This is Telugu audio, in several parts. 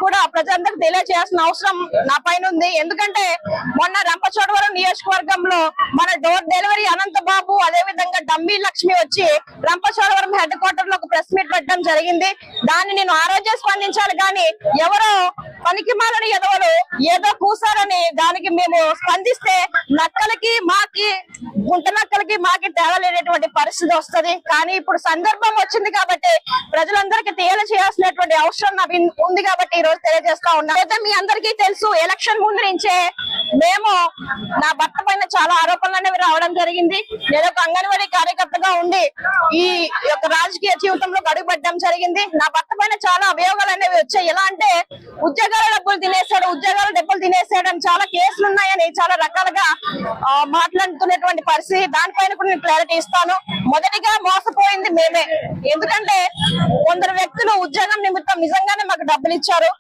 కూడా ప్రజలందరికీ తెలియజేయాల్సిన అవసరం నా పైన ఉంది. ఎందుకంటే మొన్న రంపచోడవరం నియోజకవర్గంలో మన డోర్ డెలివరీ అనంతబాబు అదే విధంగా డమ్మీ లక్ష్మి వచ్చి రంపచోడవరం హెడ్ క్వార్టర్ లో ఒక ప్రెస్ మీట్ పెట్టడం జరిగింది. దాన్ని నేను ఆ రోజే స్పందించాలి కానీ ఎవరో పనికిమాలని ఎదవలు ఏదో కూసారని దానికి మేము స్పందిస్తే నక్కలకి మాకి గుంట నక్కలకి మాకి తేడా లేనటువంటి పరిస్థితి వస్తుంది. కానీ ఇప్పుడు సందర్భం వచ్చింది కాబట్టి ప్రజలందరికీ తెలియజేయాల్సినటువంటి అవసరం ఉంది కాబట్టి ఈ రోజు తెలియజేస్తా ఉన్నా. అయితే మీ అందరికీ తెలుసు, ఎలక్షన్ ముందు నుంచే మేము నా భర్త పైన చాలా ఆరోపణలు అనేవి రావడం జరిగింది. నేను ఒక అంగన్వాడీ కార్యకర్తగా ఉండి ఈ యొక్క రాజకీయ జీవితంలో అడుగుపెట్టడం జరిగింది. నా భర్త పైన చాలా అభియోగాలు అనేవి వచ్చాయి. ఎలా అంటే ఉద్యోగాల డబ్బులు తినేసాడు అని చాలా కేసులు ఉన్నాయని చాలా రకాలుగా మాట్లాడుతున్నటువంటి పరిస్థితి. దానిపైన కూడా నేను క్లారిటీ ఇస్తాను. మొదటిగా మోసపోయింది మేమే. ఎందుకంటే కొందరు వ్యక్తులు ఉద్యోగం నిమిత్తం నిజంగానే మాకు డబ్బులు ఇచ్చారు.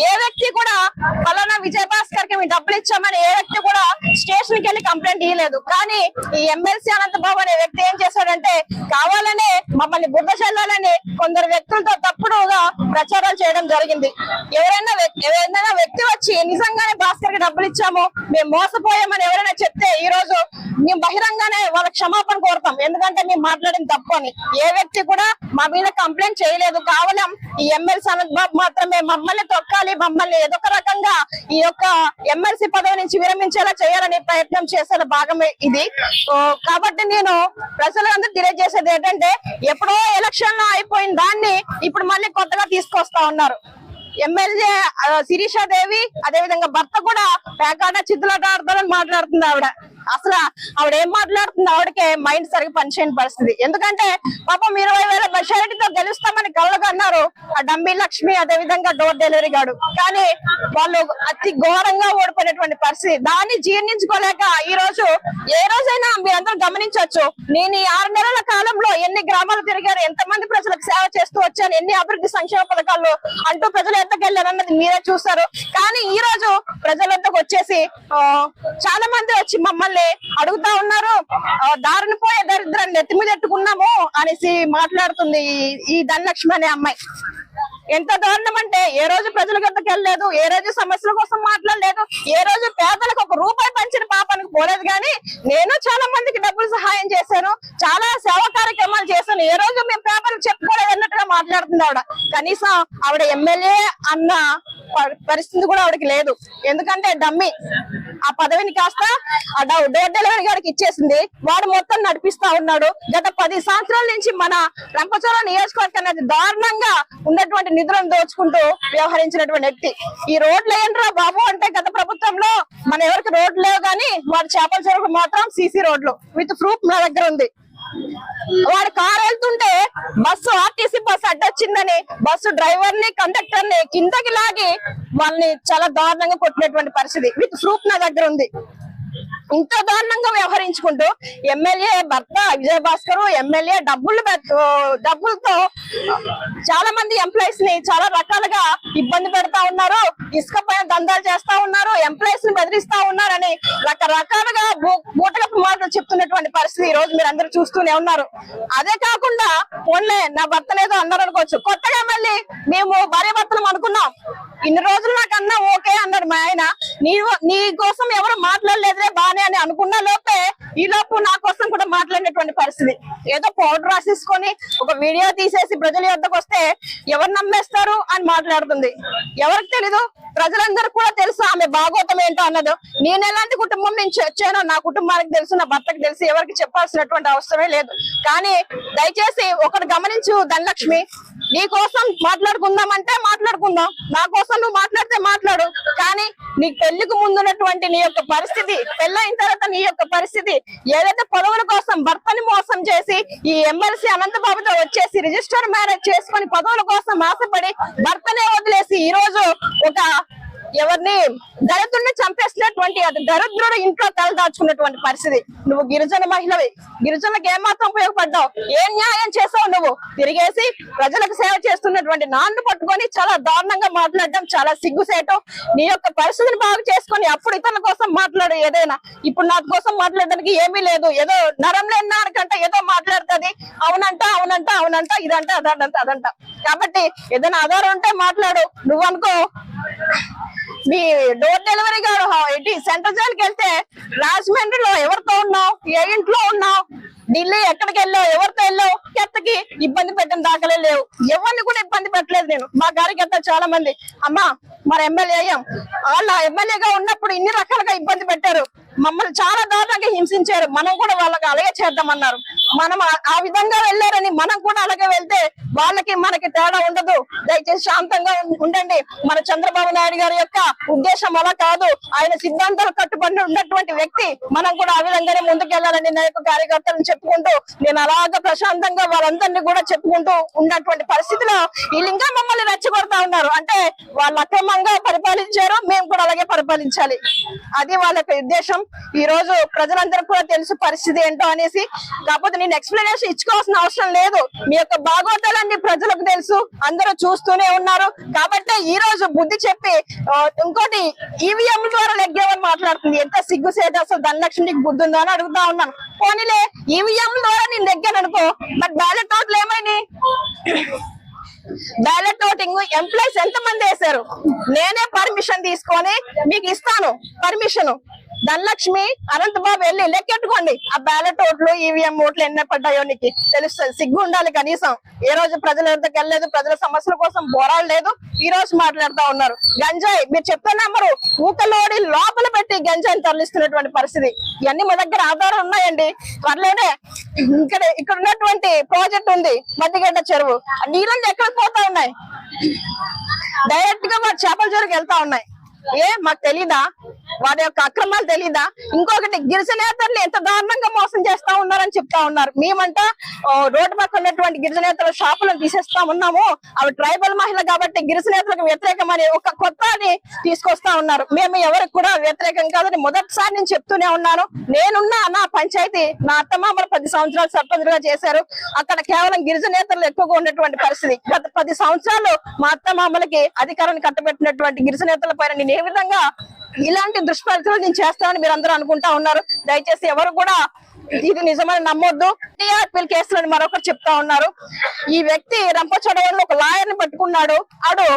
ఏ వ్యక్తి కూడా ఫలానా విజయభాస్కర్ కి మేము డబ్బులు ఇచ్చామని ఏ వ్యక్తి కూడా స్టేషన్ కి వెళ్ళి కంప్లైంట్ ఇవ్వలేదు. కానీ ఈ ఎమ్మెల్సీ అనంతబాబు అనే వ్యక్తి ఏం చేశాడంటే కావాలనే మమ్మల్ని బుద్ధ చెల్లాలని కొందరు వ్యక్తులతో తప్పుడుగా ప్రచారాలు చేయడం జరిగింది. ఎవరైనా వ్యక్తి వచ్చి నిజంగానే భాస్కర్ కి డబ్బులు ఇచ్చాము, మేము మోసపోయామని ఎవరైనా చెప్తే ఈ రోజు మేము బహిరంగానే వాళ్ళ క్షమాపణ కోరుతాం. ఎందుకంటే మేము మాట్లాడిన తప్పు అని. ఏ వ్యక్తి కూడా మా మీద కంప్లైంట్ చేయలేదు. కేవలం ఈ ఎమ్మెల్సీ అనంతబాబు మాత్రమే మమ్మల్ని తొక్కాలి, మమ్మల్ని ఏదో ఒక రకంగా ఈ యొక్క ఎమ్మెల్సీ పదవి నుంచి విరమించేలా చేయాలని ప్రయత్నం చేసే భాగమే ఇది. కాబట్టి నేను ప్రజలందరూ తెలియజేసేది ఏంటంటే ఎప్పుడో ఎలక్షన్ లో అయిపోయిన దాన్ని ఇప్పుడు మళ్ళీ కొత్తగా తీసుకొస్తా ఉన్నారు. ఎమ్మెల్యే శిరీషాదేవి అదే విధంగా భర్త కూడా పేకాట చిత్తులాట ఆడతారని మాట్లాడుతుంది ఆవిడ. అసలు ఆవిడ ఏం మాట్లాడుతుంది, ఆవిడకే మైండ్ సరిగ్గా పనిచేయని పరిస్థితి. ఎందుకంటే పాపం 20,000 మెజారిటీతో గెలుస్తామని కళ్ళగా అన్నారు ఆ డమ్మీ లక్ష్మి అదే విధంగా డోర్ డెలివరీ గాడు. కానీ వాళ్ళు అతి ఘోరంగా ఓడిపోయినటువంటి పరిస్థితి. దాన్ని జీర్ణించుకోలేక ఈ రోజు ఏ రోజైనా మీరందరూ గమనించవచ్చు, నేను ఈ 6 నెలల కాలంలో ఎన్ని గ్రామాలు తిరిగారు, ఎంతమంది ప్రజలకు సేవ చేస్తూ వచ్చాను, ఎన్ని అభివృద్ధి సంక్షేమ పథకాలు అంటూ ప్రజలు ఎంతకెళ్ళారు అన్నది మీరే చూస్తారు. కానీ ఈ రోజు ప్రజలంతకు వచ్చేసి చాలా మంది వచ్చి మమ్మల్ని అడుగుతా ఉన్నారు, దారిని పోయే దరిద్రాన్ని నెత్తి మీద ఎట్టుకున్నాము అనేసి మాట్లాడుతుంది ఈ ధనలక్ష్మి అనే అమ్మాయి. ఎంత దారుణం అంటే ఏ రోజు ప్రజల గద్దకు వెళ్ళలేదు, ఏ రోజు సమస్యల కోసం మాట్లాడలేదు, ఏ రోజు పేదలకు ₹1 పంచిన పాపానికి పోలేదు. కానీ నేను చాలా మందికి డబ్బులు సహాయం చేశాను, చాలా సేవా కార్యక్రమాలు చేశాను, ఏ రోజు మేము పేపర్లు చెప్పుకోలేదు అన్నట్టుగా మాట్లాడుతుంది ఆవిడ. కనీసం ఆవిడ ఎమ్మెల్యే అన్న పరిస్థితి కూడా ఆవిడకి లేదు. ఎందుకంటే డమ్మీ ఆ పదవిని కాస్త ఆ డోర్ డెలివరీ గారికి ఇచ్చేసింది. వాడు మొత్తం నడిపిస్తా ఉన్నాడు. గత 10 సంవత్సరాల నుంచి మన రంపచోడవరం నియోజకవర్గం అనేది దారుణంగా ఉన్నటువంటి నిధులను దోచుకుంటూ వ్యవహరించినటువంటి వ్యక్తి. ఈ రోడ్లు ఏంట్రా బాబు అంటే గత ప్రభుత్వంలో మన ఎవరికి రోడ్లు లేవు కానీ వాడు చేపల చెరువు మాత్రం సీసీ రోడ్లు విత్ ప్రూఫ్ నా దగ్గర ఉంది. వాడు కారు వెళ్తుంటే బస్సు ఆర్టీసీ బస్సు అడ్డొచ్చిందని బస్సు డ్రైవర్ ని కండక్టర్ ని కిందకి లాగి వాళ్ళని చాలా దారుణంగా కొట్టినటువంటి పరిస్థితి విత్ ప్రూఫ్ నా దగ్గర ఉంది. ఇంత దారుణంగా వ్యవహరించుకుంటూ ఎమ్మెల్యే భర్త విజయభాస్కర్ ఎమ్మెల్యే డబ్బులతో చాలా మంది ఎంప్లాయీస్ ని చాలా రకాలుగా ఇబ్బంది పెడతా ఉన్నారు, ఇసుక పైన దందాలు చేస్తా ఉన్నారు, ఎంప్లాయీస్ ని బెదిరిస్తా ఉన్నారని రకరకాలుగా బూటకపు మాటలు చెప్తున్నటువంటి పరిస్థితి ఈ రోజు మీరు అందరూ చూస్తూనే ఉన్నారు. అదే కాకుండా ఓన్లే నా భర్తనేదో అన్నారు అనుకోవచ్చు, కొత్తగా మళ్ళీ మేము భార్య భర్తలు అనుకున్నాం, ఇన్ని రోజులు నాకు అన్నా ఓకే అన్నాడు మా ఆయన, నీ కోసం ఎవరు మాట్లాడలేదురే బానే అని అనుకున్న లోపే ఈ లోపు నా కోసం కూడా మాట్లాడినటువంటి పరిస్థితి. ఏదో పౌడర్ రాసేసుకొని ఒక వీడియో తీసేసి ప్రజల యొద్దకు వస్తే ఎవరు నమ్మేస్తారు అని మాట్లాడుతుంది. ఎవరికి తెలీదు, ప్రజలందరూ కూడా తెలుసు ఆమె భాగవతం ఏంటో అన్నది. నేను ఎలాంటి కుటుంబం నుంచి వచ్చానో నా కుటుంబానికి తెలుసు, నా భర్తకు తెలుసు, ఎవరికి చెప్పాల్సినటువంటి అవసరమే లేదు. కానీ దయచేసి ఒకటి గమనించు ధనలక్ష్మి, నీ కోసం మాట్లాడుకుందామంటే మాట్లాడుకుందాం, నా కోసం నువ్వు మాట్లాడితే మాట్లాడు. కానీ నీ పెళ్లికి ముందున్నటువంటి నీ యొక్క పరిస్థితి, పెళ్ళైన తర్వాత నీ యొక్క పరిస్థితి, ఏదైతే పదవుల కోసం భర్తని మోసం చేసి ఈ ఎమ్మెల్సీ అనంతబాబుతో వచ్చేసి రిజిస్టర్ మ్యారేజ్ చేసుకుని పదవుల కోసం ఆశపడి భర్తనే వదిలేసి ఈ రోజు ఒక ఎవరిని దళితుడిని చంపేసినటువంటి అది దరిద్రుడు ఇంట్లో తలదాచుకున్నటువంటి పరిస్థితి. నువ్వు గిరిజన మహిళవి, గిరిజనులకు ఏమాత్రం ఉపయోగపడ్డావు, ఏం న్యాయం చేసావు? నువ్వు తిరిగేసి ప్రజలకు సేవ చేస్తున్నటువంటి నాన్ను పట్టుకొని చాలా దారుణంగా మాట్లాడడం చాలా సిగ్గుసేటు. నీ యొక్క పరిస్థితిని బాగు చేసుకొని అప్పుడు ఇతరుల కోసం మాట్లాడు ఏదైనా. ఇప్పుడు నా కోసం మాట్లాడడానికి ఏమీ లేదు. ఏదో నరం లేని నాకంటే ఏదో మాట్లాడుతుంది, అవునంట అవునంట అవునంట, ఇదంట అదంట అదంట. కాబట్టి ఏదైనా ఆధారం ఉంటే మాట్లాడు. నువ్వు అనుకో మీ డోర్ డెలివరీ గారు సెంట్రల్ జైలుకి వెళ్తే రాజమండ్రిలో ఎవరితో ఉన్నావు, ఏ ఇంట్లో ఉన్నావు, ఢిల్లీ ఎక్కడికి వెళ్ళావు, ఎవరితో వెళ్ళావు, కెత్తకి ఇబ్బంది పెట్టిన దాఖలే లేవు. ఎవరిని కూడా ఇబ్బంది పెట్టలేదు నేను. మా కార్యకర్త చాలా మంది అమ్మా మరి ఎమ్మెల్యే అయ్యాం, వాళ్ళ ఎమ్మెల్యేగా ఉన్నప్పుడు ఇన్ని రకాలుగా ఇబ్బంది పెట్టారు, మమ్మల్ని చాలా దారుణంగా హింసించారు, మనం కూడా వాళ్ళకి అలాగే చేద్దామన్నారు. మనం ఆ విధంగా వెళ్ళారని మనం కూడా అలాగే వెళ్తే వాళ్ళకి మనకి తేడా ఉండదు. దయచేసి శాంతంగా ఉండండి. మన చంద్రబాబు నాయుడు గారి యొక్క ఉద్దేశం అలా కాదు. ఆయన సిద్ధాంతాలు కట్టుబడి ఉన్నటువంటి వ్యక్తి. మనం కూడా ఆ విధంగానే ముందుకెళ్లాలని నా యొక్క కార్యకర్తలను చెప్పుకుంటూ నేను అలాగా ప్రశాంతంగా వాళ్ళందరినీ కూడా చెప్పుకుంటూ ఉన్నటువంటి పరిస్థితిలో వీళ్ళు ఇంకా మమ్మల్ని రెచ్చగొడతా ఉన్నారు. అంటే వాళ్ళు అక్రమంగా పరిపాలించారు, మేము కూడా అలాగే పరిపాలించాలి, అది వాళ్ళ యొక్క ఉద్దేశం. ఈ రోజు ప్రజలందరికీ కూడా తెలుసు పరిస్థితి ఏంటో అనేసి. కాకపోతే నేను ఎక్స్ప్లెనేషన్ ఇచ్చుకోవాల్సిన అవసరం లేదు. మీ యొక్క బాగోతాలన్నీ ప్రజలకు తెలుసు, అందరూ చూస్తూనే ఉన్నారు. కాబట్టి ఈ రోజు బుద్ధి చెప్పి ఇంకోటి ఈవీఎం ద్వారా లెగ్గామని మాట్లాడుతుంది. ఎంత సిగ్గుసేట అసలు. ధనలక్ష్మికి బుద్ధి ఉందా అని అడుగుతా ఉన్నాను. పోనీలే ఈవీఎం ద్వారా నేను లెగ్గాను అనుకో, మరి బ్యాలెట్ ఓట్లు ఏమైనాయి? బ్యాలెట్ ఓటింగ్ ఎంప్లాయీస్ ఎంత మంది వేశారు? నేనే పర్మిషన్ తీసుకొని మీకు ఇస్తాను పర్మిషన్. ధనలక్ష్మి అనంతబాబు వెళ్ళి లెక్కెట్టుకోండి ఆ బ్యాలెట్ ఓట్లు ఈవీఎం ఓట్లు ఎన్ని పడ్డాయో నీకు తెలుస్తుంది. సిగ్గు ఉండాలి కనీసం. ఏ రోజు ప్రజల వద్దకు వెళ్ళలేదు, ప్రజల సమస్యల కోసం పోరాడలేదు, ఈ రోజు మాట్లాడుతా ఉన్నారు. గంజాయి మీరు చెప్పే నెంబరు ఊకలోడి లోపల పెట్టి గంజాయిని తరలిస్తున్నటువంటి పరిస్థితి. ఇవన్నీ మా దగ్గర ఆధారాలు ఉన్నాయండి. త్వరలోనే ఇక్కడ ఉన్నటువంటి ప్రాజెక్ట్ ఉంది మధ్యగడ్డ చెరువు, నీళ్ళని ఎక్కడ పోతా ఉన్నాయి, డైరెక్ట్ గా మా చేపల చెరువుకి వెళ్తా ఉన్నాయి. మాకు తెలీదా వాడి యొక్క అక్రమాలు? తెలీదా? ఇంకొకటి గిరిజనేతలు ఎంత దారుణంగా మోసం చేస్తా ఉన్నారని చెప్తా ఉన్నారు. మేమంట రోడ్డు పక్కన ఉన్నటువంటి గిరిజనేతల షాపులను తీసేస్తా ఉన్నాము, అవి ట్రైబల్ మహిళ కాబట్టి గిరిజనేతలకు వ్యతిరేకమని ఒక కొత్తని తీసుకొస్తా ఉన్నారు. మేము ఎవరికి కూడా వ్యతిరేకం కాదని మొదటిసారి నేను చెప్తూనే ఉన్నాను. నేనున్న నా పంచాయతీ నా అత్తమామలు 10 సంవత్సరాలు సర్పంచ్గా చేశారు. అక్కడ కేవలం గిరిజనేతలు ఎక్కువగా ఉన్నటువంటి పరిస్థితి. గత 10 సంవత్సరాలు మా అత్తమామలకి అధికారాన్ని కట్టబెట్టినటువంటి గిరిజనేతల పైన నేను ఏ విధంగా ఇలాంటి దుష్పరిస్థితులు నేను చేస్తానని మీరు అందరూ అనుకుంటా ఉన్నారు. దయచేసి ఎవరు కూడా ఇది నిజమని నమ్మొద్దు. టీఆర్పీ కేసులని మరొకరు చెప్తా ఉన్నారు. ఈ వ్యక్తి రంపచోడవరంలో ఒక లాయర్ని పట్టుకున్నాడు. ఆడు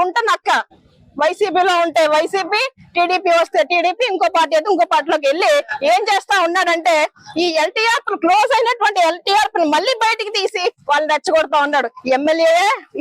గుంట నక్క. వైసీపీలో ఉంటే వైసీపీ, టీడీపీ వస్తే టీడీపీ, ఇంకో పార్టీ అయితే ఇంకో పార్టీలోకి వెళ్ళి ఏం చేస్తా ఉన్నాడంటే ఈ ఎల్టీఆర్ క్లోజ్ అయినటువంటి ఎల్టీఆర్ మళ్ళీ బయటికి తీసి వాళ్ళని రెచ్చగొడతా ఉన్నాడు. ఎమ్మెల్యే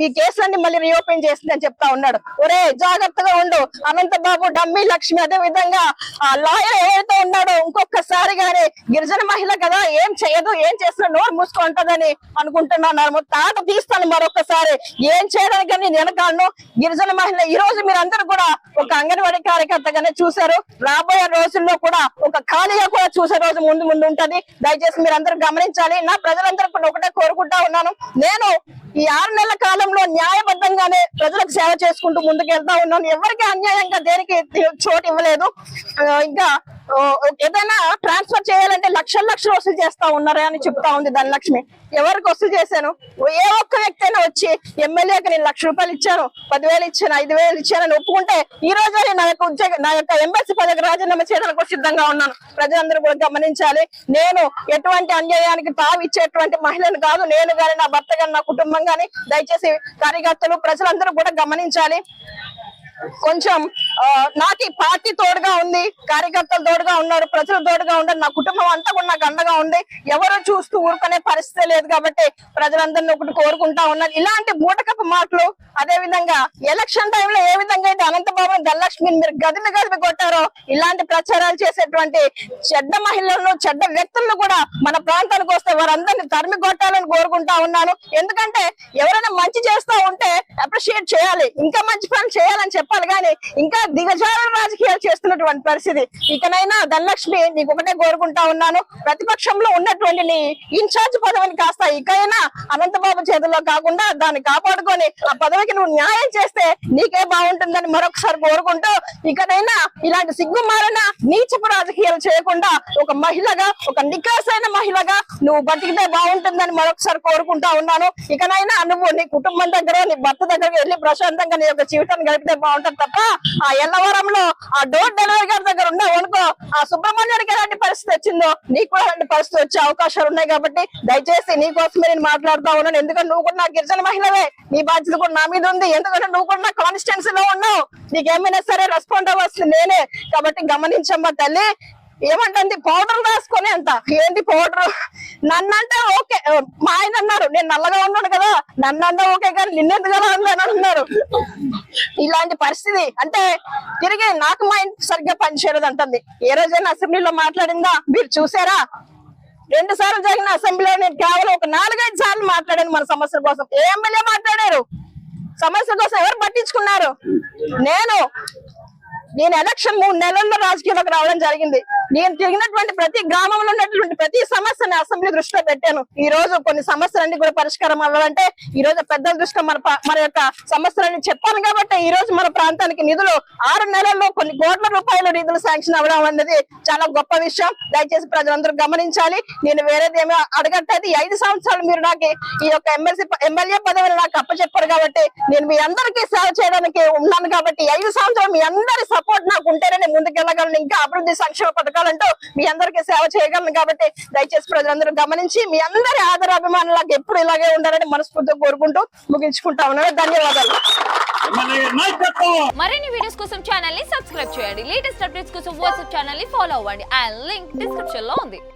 ఈ కేసులన్నీ మళ్ళీ రీఓపెన్ చేసిందని చెప్తా ఉన్నాడు. ఒరే జాగ్రత్తగా ఉండు అనంతబాబు, డమ్మీ లక్ష్మి, అదే విధంగా ఆ లాయర్ ఏదైతే ఉన్నాడో ఇంకొకసారి గానీ గిరిజన మహిళ కదా ఏం చేయదు, ఏం చేసినా నోరు మూసుకుంటదని అనుకుంటున్నాను. తాట తీస్తాను మరొకసారి. ఏం చేయడానికి నేను వెనకాలను. గిరిజన మహిళ ఈ రోజు మీరు అందరూ కూడా ఒక అంగన్వాడీ కార్యకర్తగానే చూశారు. రాబోయే రోజుల్లో కూడా ఒక ఖాళీగా కూడా చూసే రోజు ముందు ఉంటది. దయచేసి మీరు అందరూ గమనించాలి. నా ప్రజలందరూ కూడా ఒకటే కోరుకుంటా ఉన్నాను. నేను ఈ 6 నెలల కాలంలో న్యాయబద్ధంగానే ప్రజలకు సేవ చేసుకుంటూ ముందుకు వెళ్తా ఉన్నాను. ఎవరికి అన్యాయంగా దేనికి చోటు ఇవ్వలేదు. ఇంకా ఏదైనా ట్రాన్స్ఫర్ చేయాలంటే లక్షలు వసూలు చేస్తా ఉన్నారా అని చెప్తా ఉంది ధనలక్ష్మి. ఎవరికి వసూలు చేశాను? ఏ ఒక్క వ్యక్తి అయినా వచ్చి ఎమ్మెల్యేకి నేను ₹1,00,000 ఇచ్చాను, 10,000 ఇచ్చాను, 5,000 ఇచ్చానని ఒప్పుకుంటే ఈ రోజు నా యొక్క ఎంబసీ పదవికి రాజీనామా చేయడానికి సిద్ధంగా ఉన్నాను. ప్రజలందరూ కూడా గమనించాలి. నేను ఎటువంటి అన్యాయానికి తావిచ్చేటువంటి మహిళను కాదు. నేను గాని, నా భర్త గాని, నా కుటుంబం గాని. దయచేసి కార్యకర్తలు ప్రజలందరూ కూడా గమనించాలి. కొంచెం నాకు ఈ పార్టీ తోడుగా ఉంది, కార్యకర్తలు తోడుగా ఉన్నారు, ప్రజలు తోడుగా ఉన్నారు, నా కుటుంబం అంతా కూడా నాకు అండగా ఉంది. ఎవరు చూస్తూ ఊరుకునే పరిస్థితి లేదు. కాబట్టి ప్రజలందరినీ ఒకటి కోరుకుంటా ఉన్నారు. ఇలాంటి బూటకపు మాటలు, అదే విధంగా ఎలక్షన్ టైంలో ఏ విధంగా అయితే అనంతబాబు, ధనలక్ష్మిని మీరు గదిమి కొట్టారో ఇలాంటి ప్రచారాలు చేసేటువంటి చెడ్డ మహిళలను, చెడ్డ వ్యక్తులను కూడా మన ప్రాంతానికి వస్తే వారందరినీ తరిమి కొట్టాలని కోరుకుంటా ఉన్నాను. ఎందుకంటే ఎవరైనా మంచి చేస్తా ఉంటే అప్రిషియేట్ చేయాలి, ఇంకా మంచి పనులు చేయాలని చెప్పాలి కానీ ఇంకా దిగజారుల రాజకీయాలు చేస్తున్నటువంటి పరిస్థితి. ఇకనైనా ధనలక్ష్మి నీకు ఒకటే కోరుకుంటా ఉన్నాను, ప్రతిపక్షంలో ఉన్నటువంటి నీ ఇన్ఛార్జ్ పదవిని కాస్త ఇకైనా అనంతబాబు చేతుల్లో కాకుండా దాన్ని కాపాడుకొని ఆ పదవికి నువ్వు న్యాయం చేస్తే నీకే బాగుంటుందని మరొకసారి కోరుకుంటూ, ఇకనైనా ఇలాంటి సిగ్గుమాలిన నీచపు రాజకీయాలు చేయకుండా ఒక మహిళగా, ఒక నికాసైన మహిళగా నువ్వు బతికితే బాగుంటుందని మరొకసారి కోరుకుంటా ఉన్నాను. ఇకనైనా నువ్వు నీ కుటుంబం దగ్గర, నీ భర్త దగ్గరికి వెళ్ళి ప్రశాంతంగా నీ యొక్క జీవితాన్ని గడిపితే బాగుంటుంది తప్ప ఆ ఎల్లవరంలో ఆ డోర్ డెలివరీ గారి దగ్గర ఉన్నావు అనుకో, ఆ సుబ్రహ్మణ్యానికి ఎలాంటి పరిస్థితి వచ్చిందో నీకు కూడా అలాంటి పరిస్థితి వచ్చే అవకాశాలు ఉన్నాయి. కాబట్టి దయచేసి నీ కోసమే నేను మాట్లాడుతా ఉన్నాను. ఎందుకంటే నువ్వు కూడా నా గిరిజన మహిళవే, నీ బాధ్యత కూడా నా మీద ఉంది. ఎందుకంటే నువ్వు కూడా నా కాన్స్టిట్యున్సీలో ఉన్నావు, నీకేమైనా సరే రెస్పాండ్ అవ్వాల్సింది నేనే. కాబట్టి గమనించమ్మా తల్లి. ఏమంటుంది పౌడర్ రాసుకొని అంత ఏంటి పౌడర్, నన్నంటే ఓకే, మా ఆయన అన్నారు నేను నల్లగా ఉన్నాను కదా, నన్నంతా ఓకే కానీ నిన్నెందుకు కదా అని అన్నారు. ఇలాంటి పరిస్థితి అంటే తిరిగి నాకు మైండ్ సరిగ్గా పనిచేయలేదు అంటుంది. ఏ రోజైనా అసెంబ్లీలో మాట్లాడిందా మీరు చూసారా? 2 సార్లు జరిగిన అసెంబ్లీలో నేను కేవలం ఒక 4-5 సార్లు మాట్లాడాను మన సమస్యల కోసం. ఏ ఎమ్మెల్యే మాట్లాడారు? సమస్యల కోసం ఎవరు పట్టించుకున్నారు? నేను ఎలక్షన్ 3 నెలల్లో రాజకీయాలకు రావడం జరిగింది. నేను తిరిగినటువంటి ప్రతి గ్రామంలో ఉన్నటువంటి ప్రతి సమస్యని అసెంబ్లీ దృష్టిలో పెట్టాను. ఈ రోజు కొన్ని సమస్యలన్నీ కూడా పరిష్కారం అవ్వాలంటే ఈ రోజు పెద్దల దృష్టిలో మన యొక్క సమస్యలన్నీ చెప్పాను. కాబట్టి ఈ రోజు మన ప్రాంతానికి నిధులు 6 నెలల్లో కొన్ని కోట్ల రూపాయల నిధులు శాంక్షన్ అవ్వడం అనేది చాలా గొప్ప విషయం. దయచేసి ప్రజలందరూ గమనించాలి. నేను వేరేది ఏమో అడగట్లేదు. 5 సంవత్సరాలు మీరు నాకు ఈ యొక్క ఎమ్మెల్యే పదవిని నాకు అప్పచెప్పారు కాబట్టి నేను మీ అందరికీ సేవ చేయడానికి ఉన్నాను. కాబట్టి 5 సంవత్సరాలు మీ అందరి సపోర్ట్ నాకు ఉంటేనే నేను ముందుకెళ్ళగలను, ఇంకా అభివృద్ధి సంక్షేమ పథకాలంటూ మీ అందరికీ సేవ చేయగలను. కాబట్టి దయచేసి ప్రజలందరూ గమనించి మీ అందరి ఆదరాభిమానులకు ఎప్పుడు ఇలాగే ఉండాలని మనస్ఫూర్తిగా కోరుకుంటూ ముగించుకుంటా ఉన్నాను. ధన్యవాదాలు. మరిన్ని వీడియోస్ కోసం ఛానల్ ని సబ్స్క్రైబ్ చేయండి. లేటెస్ట్ అప్డేట్స్ కోసం వాట్సాప్ ఛానల్ ని ఫాలో అవ్వండి. ఆ లింక్ డిస్క్రిప్షన్ లో ఉంది.